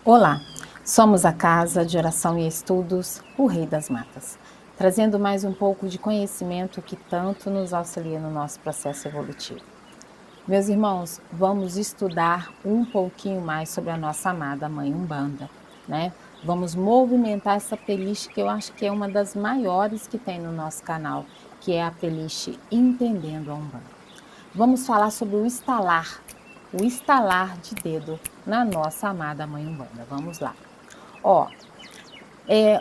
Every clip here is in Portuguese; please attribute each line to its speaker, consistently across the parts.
Speaker 1: Olá, somos a Casa de Oração e Estudos, o Rei das Matas, trazendo mais um pouco de conhecimento que tanto nos auxilia no nosso processo evolutivo. Meus irmãos, vamos estudar um pouquinho mais sobre a nossa amada Mãe Umbanda, né? Vamos movimentar essa playlist que eu acho que é uma das maiores que tem no nosso canal, que é a playlist Entendendo a Umbanda. Vamos falar sobre o estalar de dedo na nossa amada Mãe Umbanda. Vamos lá. Ó, é,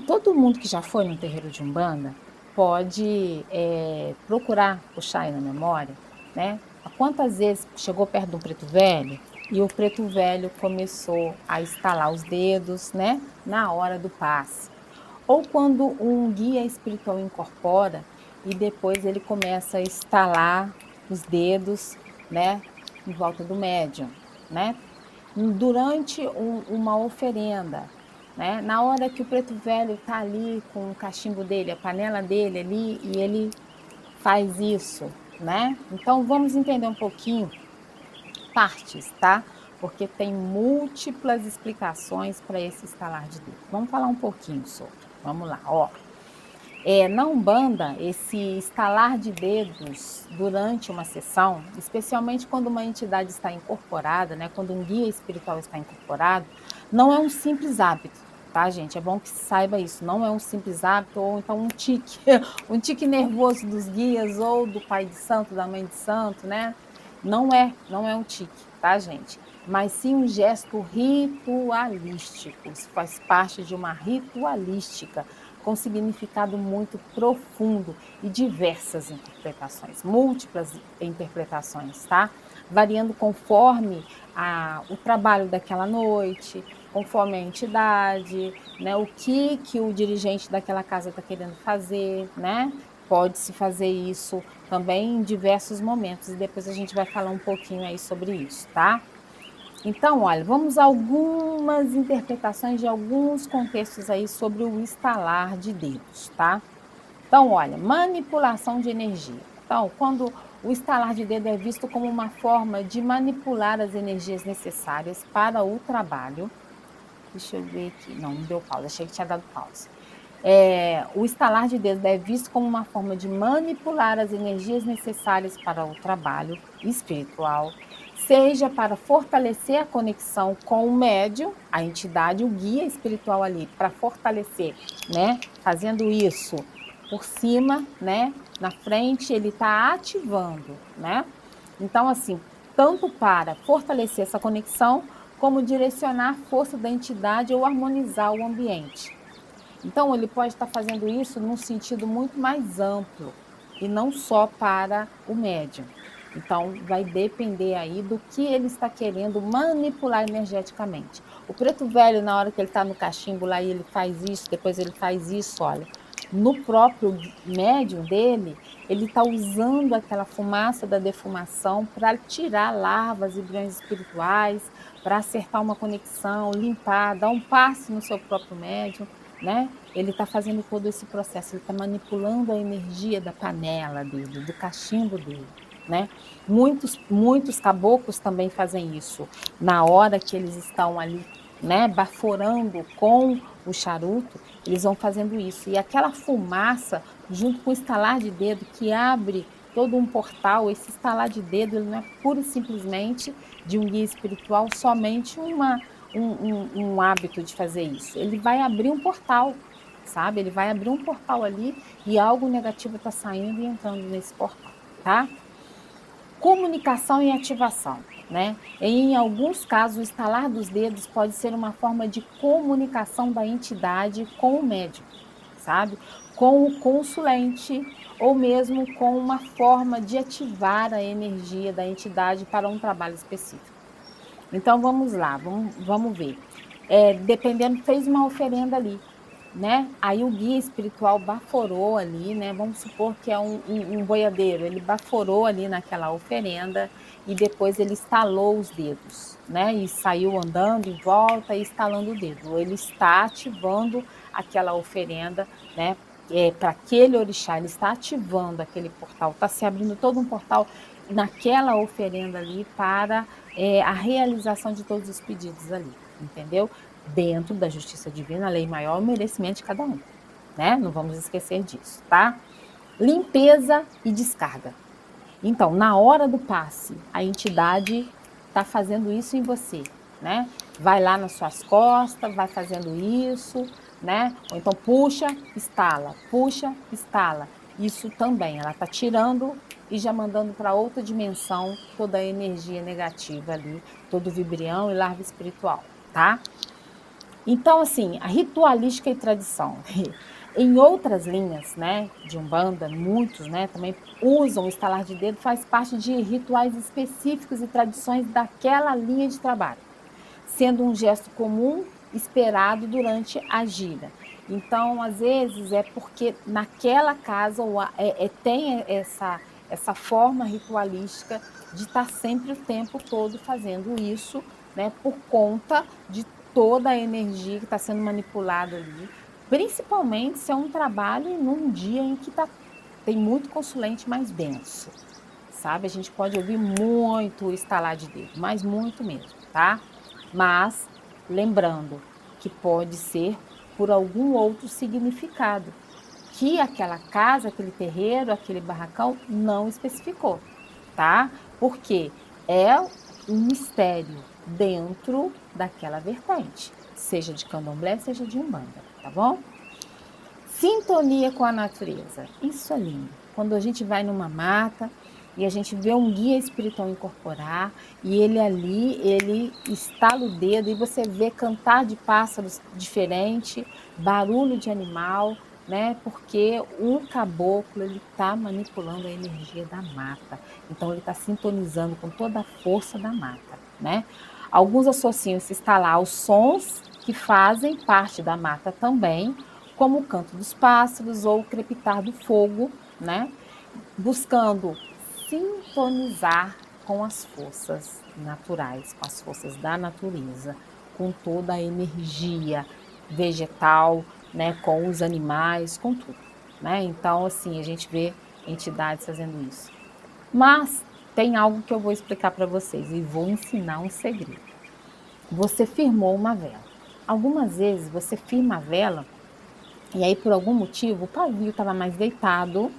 Speaker 1: todo mundo que já foi no terreiro de Umbanda pode procurar puxar aí na memória, né? A quantas vezes chegou perto do preto velho e o preto velho começou a estalar os dedos, né? Na hora do passe. Ou quando um guia espiritual incorpora e depois ele começa a estalar os dedos, né? Em volta do médium, né? Durante uma oferenda, né? Na hora que o preto velho está ali com o cachimbo dele, a panela dele ali, e ele faz isso, né? Então vamos entender um pouquinho partes, tá? Porque tem múltiplas explicações para esse estalar de dedo. Vamos falar um pouquinho sobre. Vamos lá, ó. Na Umbanda, esse estalar de dedos durante uma sessão, especialmente quando uma entidade está incorporada, né, quando um guia espiritual está incorporado, não é um simples hábito, tá, gente? É bom que se saiba isso, não é um simples hábito ou então um tique, um tique nervoso dos guias ou do pai de santo, da mãe de santo, né? Não é um tique, tá, gente? Mas sim um gesto ritualístico, isso faz parte de uma ritualística com significado muito profundo e diversas interpretações, múltiplas interpretações, tá? Variando conforme o trabalho daquela noite, conforme a entidade, né? O que o dirigente daquela casa está querendo fazer, né? Pode-se fazer isso também em diversos momentos, e depois a gente vai falar um pouquinho aí sobre isso, tá? Então, olha, vamos a algumas interpretações de alguns contextos aí sobre o estalar de dedos, tá? Então, olha, manipulação de energia. Então, quando o estalar de dedo é visto como uma forma de manipular as energias necessárias para o trabalho. Deixa eu ver aqui. Não deu pausa, achei que tinha dado pausa. O estalar de dedo é visto como uma forma de manipular as energias necessárias para o trabalho espiritual, seja para fortalecer a conexão com o médium, a entidade, o guia espiritual ali, para fortalecer, né? Fazendo isso por cima, né? Na frente, ele está ativando, né? Então, assim, tanto para fortalecer essa conexão, como direcionar a força da entidade ou harmonizar o ambiente. Então, ele pode estar fazendo isso num sentido muito mais amplo e não só para o médium. Então, vai depender aí do que ele está querendo manipular energeticamente. O preto velho, na hora que ele está no cachimbo lá e ele faz isso, depois ele faz isso, olha, no próprio médium dele, ele está usando aquela fumaça da defumação para tirar larvas e brões espirituais, para acertar uma conexão, limpar, dar um passe no seu próprio médium, né? Ele está fazendo todo esse processo, ele está manipulando a energia da panela dele, do cachimbo dele, né? Muitos caboclos também fazem isso. Na hora que eles estão ali, né, baforando com o charuto, eles vão fazendo isso. E aquela fumaça, junto com o estalar de dedo que abre todo um portal, esse estalar de dedo, ele não é pura e simplesmente de um guia espiritual, somente um hábito de fazer isso. Ele vai abrir um portal, sabe? Ele vai abrir um portal ali e algo negativo está saindo e entrando nesse portal, tá? Comunicação e ativação, né? Em alguns casos, o estalar dos dedos pode ser uma forma de comunicação da entidade com o médium, sabe? Com o consulente, ou mesmo com uma forma de ativar a energia da entidade para um trabalho específico. Então vamos lá, vamos ver. Dependendo, fez uma oferenda ali, né? Aí o guia espiritual baforou ali, né? Vamos supor que é um boiadeiro, ele baforou ali naquela oferenda e depois ele estalou os dedos, né? E saiu andando em volta e estalando o dedo. Ele está ativando aquela oferenda, né? Para aquele orixá, ele está ativando aquele portal, está se abrindo todo um portal naquela oferenda ali para a realização de todos os pedidos ali, entendeu? Dentro da justiça divina, a lei maior, o merecimento de cada um, né? Não vamos esquecer disso, tá? Limpeza e descarga. Então, na hora do passe, a entidade está fazendo isso em você, né? Vai lá nas suas costas, vai fazendo isso, né? Ou então puxa, puxa, estala. Isso também, ela está tirando e já mandando para outra dimensão toda a energia negativa ali, todo o vibrião e larva espiritual, tá? Então, assim, a ritualística e tradição. Em outras linhas, né, de Umbanda, muitos, né, também usam o estalar de dedo, faz parte de rituais específicos e tradições daquela linha de trabalho, sendo um gesto comum esperado durante a gira. Então, às vezes, é porque naquela casa tem essa forma ritualística de estar sempre o tempo todo fazendo isso, né, por conta de toda a energia que está sendo manipulada ali, principalmente se é um trabalho num dia em que tem muito consulente mais denso, sabe? A gente pode ouvir muito estalar de dedo, mas muito mesmo, tá? Mas lembrando que pode ser por algum outro significado, que aquela casa, aquele terreiro, aquele barracão não especificou, tá? Porque é um mistério dentro daquela vertente, seja de candomblé, seja de umbanda, tá bom? Sintonia com a natureza, isso é lindo. Quando a gente vai numa mata e a gente vê um guia espiritual incorporar e ele ali, ele estala o dedo e você vê cantar de pássaros diferente, barulho de animal, né? Porque o caboclo, ele está manipulando a energia da mata. Então ele está sintonizando com toda a força da mata, né? Alguns associam esse estalar aos sons que fazem parte da mata também, como o canto dos pássaros ou o crepitar do fogo, né? Buscando sintonizar com as forças naturais, com as forças da natureza, com toda a energia vegetal, né? Com os animais, com tudo, né? Então, assim, a gente vê entidades fazendo isso. Mas tem algo que eu vou explicar para vocês e vou ensinar um segredo. Você firmou uma vela. Algumas vezes você firma a vela e aí, por algum motivo, o pavio estava mais deitado,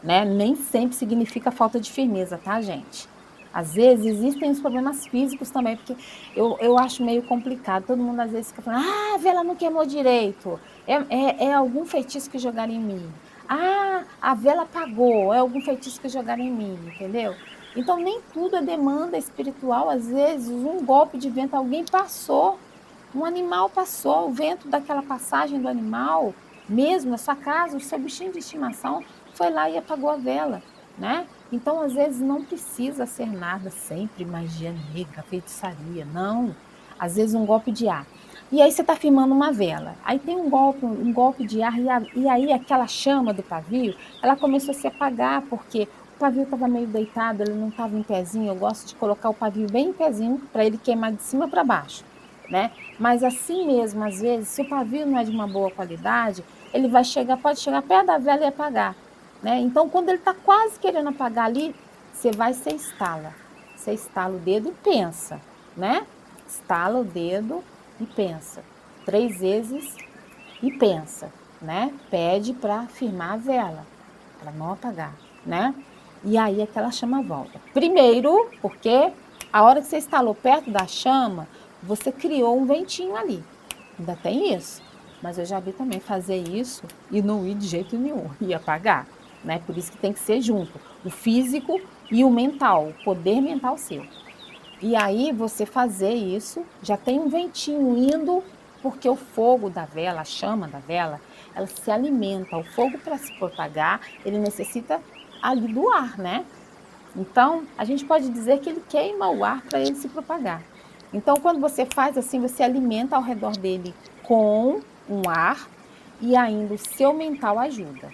Speaker 1: né? Nem sempre significa falta de firmeza, tá, gente? Às vezes existem os problemas físicos também, porque eu acho meio complicado. Todo mundo às vezes fica falando, ah, a vela não queimou direito. É algum feitiço que jogaram em mim. Ah, a vela apagou, é algum feitiço que jogaram em mim, entendeu? Então, nem tudo é demanda espiritual. Às vezes, um golpe de vento, alguém passou, um animal passou, o vento daquela passagem do animal, mesmo na sua casa, o seu bichinho de estimação foi lá e apagou a vela, né? Então, às vezes, não precisa ser nada sempre magia negra, feitiçaria, não. Às vezes, um golpe de ar. E aí você está firmando uma vela. Aí tem um golpe de ar, e aí aquela chama do pavio, ela começou a se apagar, porque o pavio estava meio deitado, ele não estava em pezinho. Eu gosto de colocar o pavio bem em pezinho, para ele queimar de cima para baixo, né? Mas assim mesmo, às vezes, se o pavio não é de uma boa qualidade, ele vai chegar, pode chegar perto da vela e apagar, né? Então, quando ele está quase querendo apagar ali, você estala. Você estala o dedo e pensa, né? Estala o dedo e pensa. 3 vezes e pensa, né? Pede para firmar a vela, para não apagar, né? E aí aquela chama volta. Primeiro, porque a hora que você estalou perto da chama, você criou um ventinho ali. Ainda tem isso. Mas eu já vi também fazer isso e não ir de jeito nenhum, e apagar, né? Por isso que tem que ser junto, o físico e o mental, o poder mental seu. E aí você fazer isso, já tem um ventinho indo, porque o fogo da vela, a chama da vela, ela se alimenta. O fogo, para se propagar, ele necessita ali do ar, né? Então, a gente pode dizer que ele queima o ar para ele se propagar. Então, quando você faz assim, você alimenta ao redor dele com um ar e ainda o seu mental ajuda.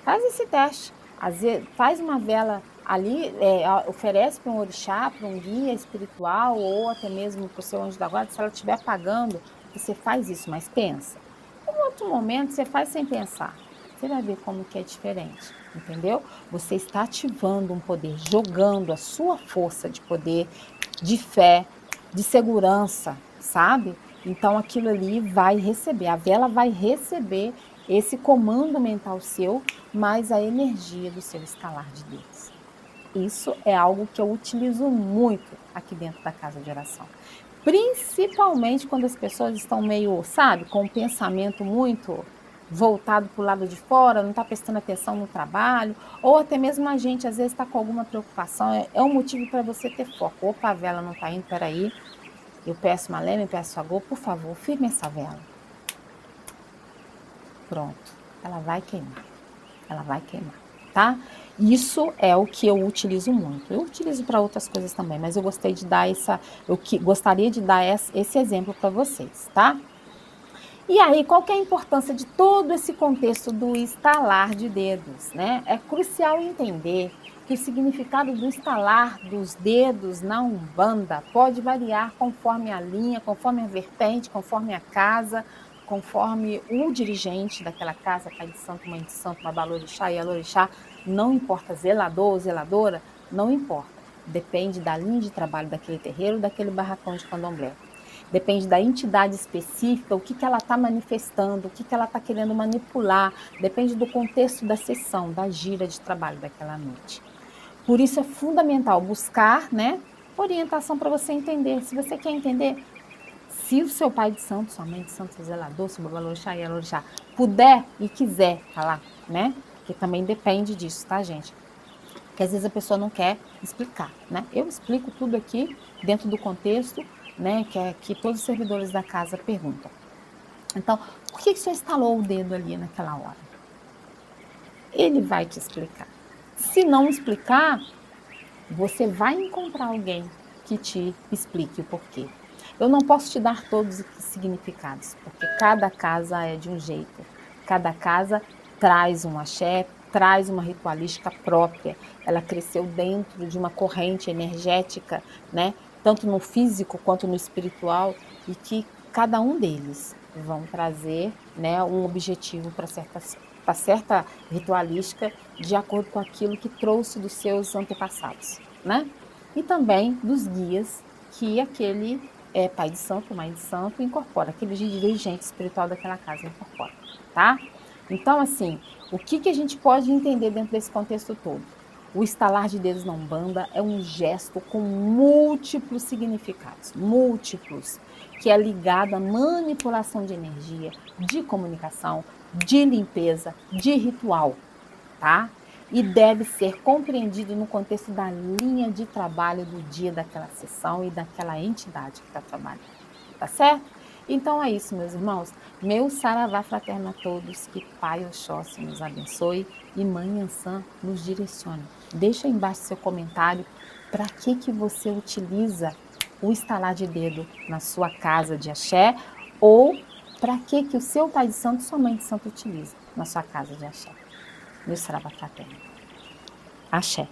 Speaker 1: Faz esse teste. Às vezes, faz uma vela ali, oferece para um orixá, para um guia espiritual ou até mesmo para o seu anjo da guarda. Se ela estiver apagando, você faz isso, mas pensa. Em outro momento, você faz sem pensar. Você vai ver como que é diferente, entendeu? Você está ativando um poder, jogando a sua força de poder, de fé, de segurança, sabe? Então aquilo ali vai receber, a vela vai receber esse comando mental seu, mais a energia do seu estalar de dedos. Isso é algo que eu utilizo muito aqui dentro da casa de oração. Principalmente quando as pessoas estão meio, sabe, com o pensamento muito voltado para o lado de fora, não está prestando atenção no trabalho, ou até mesmo a gente, às vezes, está com alguma preocupação, é um motivo para você ter foco. Opa, a vela não está indo, peraí, eu peço Maleme, eu peço Agô, por favor, firme essa vela. Pronto, ela vai queimar, tá? Isso é o que eu utilizo muito. Eu utilizo para outras coisas também, mas eu gostei de dar gostaria de dar esse exemplo para vocês, tá? E aí, qual que é a importância de todo esse contexto do estalar de dedos, né? É crucial entender que o significado do estalar dos dedos na Umbanda pode variar conforme a linha, conforme a vertente, conforme a casa, conforme o dirigente daquela casa, pai de santo, mãe de santo, babalorixá e alorixá, não importa, zelador ou zeladora, não importa. Depende da linha de trabalho daquele terreiro, daquele barracão de candomblé. Depende da entidade específica, o que ela está manifestando, o que ela está querendo manipular, depende do contexto da sessão, da gira de trabalho daquela noite. Por isso é fundamental buscar, né, orientação para você entender. Se você quer entender, se o seu pai de santo, sua mãe de santo, seu zelador, seu babalorixá e alorixá puder e quiser falar, né, porque também depende disso, tá, gente? Porque às vezes a pessoa não quer explicar, né? Eu explico tudo aqui dentro do contexto, né, que todos os servidores da casa perguntam. Então, por que o senhor estalou o dedo ali naquela hora? Ele vai te explicar. Se não explicar, você vai encontrar alguém que te explique o porquê. Eu não posso te dar todos os significados, porque cada casa é de um jeito. Cada casa traz um axé, traz uma ritualística própria. Ela cresceu dentro de uma corrente energética, né? Tanto no físico quanto no espiritual, e que cada um deles vão trazer, né, um objetivo para certa ritualística de acordo com aquilo que trouxe dos seus antepassados, né? E também dos guias que aquele pai de santo, mãe de santo incorpora, aquele dirigente espiritual daquela casa incorpora, tá? Então, assim, o que a gente pode entender dentro desse contexto todo? O estalar de dedos na Umbanda é um gesto com múltiplos significados, múltiplos, que é ligado à manipulação de energia, de comunicação, de limpeza, de ritual, tá? E deve ser compreendido no contexto da linha de trabalho do dia daquela sessão e daquela entidade que está trabalhando, tá certo? Então é isso, meus irmãos. Meu saravá fraterno a todos, que Pai Oxóssi nos abençoe e Mãe Ansã nos direcione. Deixa aí embaixo seu comentário para que você utiliza o estalar de dedo na sua casa de axé, ou para que o seu pai de santo, sua mãe de santo utiliza na sua casa de axé. Meu saravá fraterno. Axé.